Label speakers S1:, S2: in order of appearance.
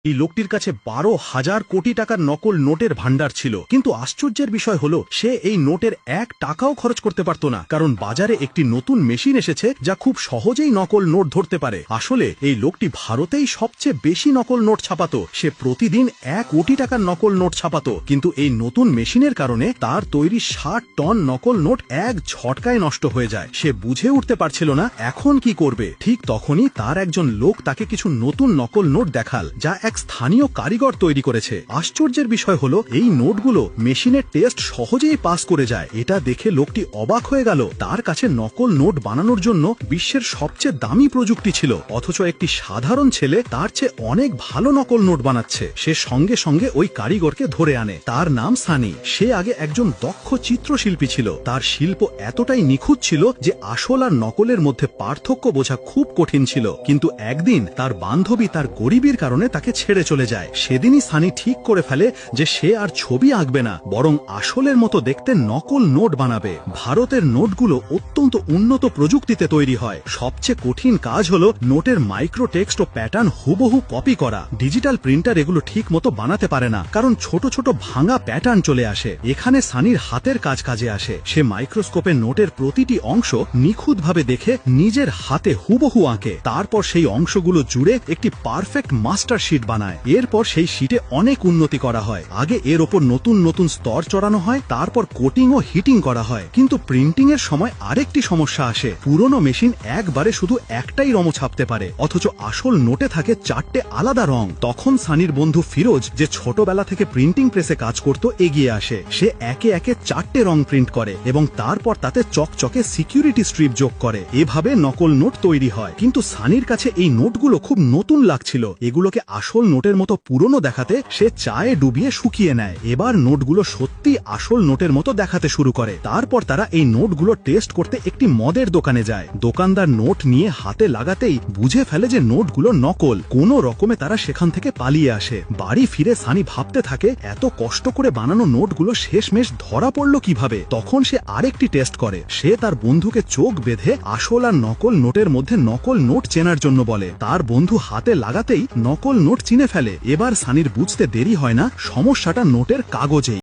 S1: এই লোকটির কাছে 12,000 কোটি টাকার নকল নোটের ভান্ডার ছিল, কিন্তু আশ্চর্যের বিষয় হলো সে এই নোটের 1 টাকাও খরচ করতে পারত না, কারণ বাজারে একটি নতুন মেশিন এসেছে যা খুব সহজেই নকল নোট ধরতে পারে। আসলে এই লোকটি ভারতেই সবচেয়ে বেশি নকল নোট ছাপাতো। সে প্রতিদিন 1 কোটি টাকার নকল নোট ছাপাতো, কিন্তু এই নতুন মেশিনের কারণে তার তৈরি 60 টন নকল নোট এক ঝটকায় নষ্ট হয়ে যায়। সে বুঝে উঠতে পারছিল না এখন কি করবে। ঠিক তখনই তার একজন লোক তাকে কিছু নতুন নকল নোট দেখাল, যা এক স্থানীয় কারিগর তৈরি করেছে। আশ্চর্যের বিষয় হলো এই নোটগুলো মেশিনের টেস্ট সহজেই পাস করে যায়। এটা দেখে লোকটি অবাক হয়ে গেল। তার কাছে নকল নোট বানানোর জন্য বিশ্বের সবচেয়ে দামি প্রযুক্তি ছিল, অথচ একটি সাধারণ ছেলে তার চেয়ে অনেক ভালো নকল নোট বানাচ্ছে। সে সঙ্গে সঙ্গে ওই কারিগরকে ধরে আনে। তার নাম সানি। সে আগে একজন দক্ষ চিত্রশিল্পী ছিল। তার শিল্প এতটাই নিখুঁত ছিল যে আসল আর নকলের মধ্যে পার্থক্য বোঝা খুব কঠিন ছিল। কিন্তু একদিন তার বান্ধবী তার গরিবের কারণে তাকে ছেড়ে চলে যায়। সেদিনই সানি ঠিক করে ফেলে যে সে আর ছবি আঁকবে না, বরং আসলের মতো দেখতে নকল নোট বানাবে। ভারতের নোটগুলো অত্যন্ত উন্নত প্রযুক্তিতে তৈরি হয়। সবচেয়ে কঠিন কাজ হলো নোটের মাইক্রো টেক্সট ও প্যাটার্ন হুবহু কপি করা। ডিজিটাল প্রিন্টার এগুলো ঠিক মতো বানাতে পারে না, কারণ ছোট ছোট ভাঙা প্যাটার্ন চলে আসে। এখানে সানির হাতের কাজ কাজে আসে। সে মাইক্রোস্কোপে নোটের প্রতিটি অংশ নিখুঁতভাবে দেখে নিজের হাতে হুবহু আঁকে। তারপর সেই অংশগুলো জুড়ে একটি পারফেক্ট মাস্টার শিট বানায়। এরপর সেই শিটে অনেক উন্নতি করা হয়। আগে এর ওপর নতুন নতুন স্তর চড়ানো হয়, তারপর কোটিং ও হিটিং করা হয়। কিন্তু প্রিন্টিং এর সময় আরেকটি সমস্যা আসে। পুরনো মেশিন একবারে শুধু একটাই রং ছাপতে পারে, অথচ আসল নোটে থাকে 4টে আলাদা রং। তখন সানির বন্ধু ফিরোজ, যে ছোটবেলা থেকে প্রিন্টিং প্রেসে কাজ করত, এগিয়ে আসে। সে একে একে 4টে রং প্রিন্ট করে এবং তারপর তাতে চকচকে সিকিউরিটি স্ট্রিপ যোগ করে। এভাবে নকল নোট তৈরি হয়। কিন্তু সানির কাছে এই নোটগুলো খুব নতুন লাগছিল। এগুলোকে আসল নোটের মতো পুরনো দেখাতে সে চায়ে ডুবিয়ে শুকিয়ে নেয়। এবার নোটগুলো সত্যি আসল নোটের মতো দেখাতে শুরু করে। তারপর তারা এই নোটগুলো টেস্ট করতে একটি মদের দোকানে যায়। দোকানদার নোট নিয়ে হাতে লাগাতেই বুঝে ফেলে যে নোটগুলো নকল। কোনো রকমে তারা সেখান থেকে পালিয়ে আসে। বাড়ি ফিরে সানি ভাবতে থাকে এত কষ্ট করে বানানো নোটগুলো শেষমেশ ধরা পড়ল কিভাবে। তখন সে আরেকটি টেস্ট করে। সে তার বন্ধুকে চোখ বেঁধে আসল আর নকল নোটের মধ্যে নকল নোট চেনার জন্য বলে। তার বন্ধু হাতে লাগাতেই নকল নোট চিনে ফেলে। এবার সানির বুঝতে দেরি হয় না, সমস্যাটা নোটের কাগজেই।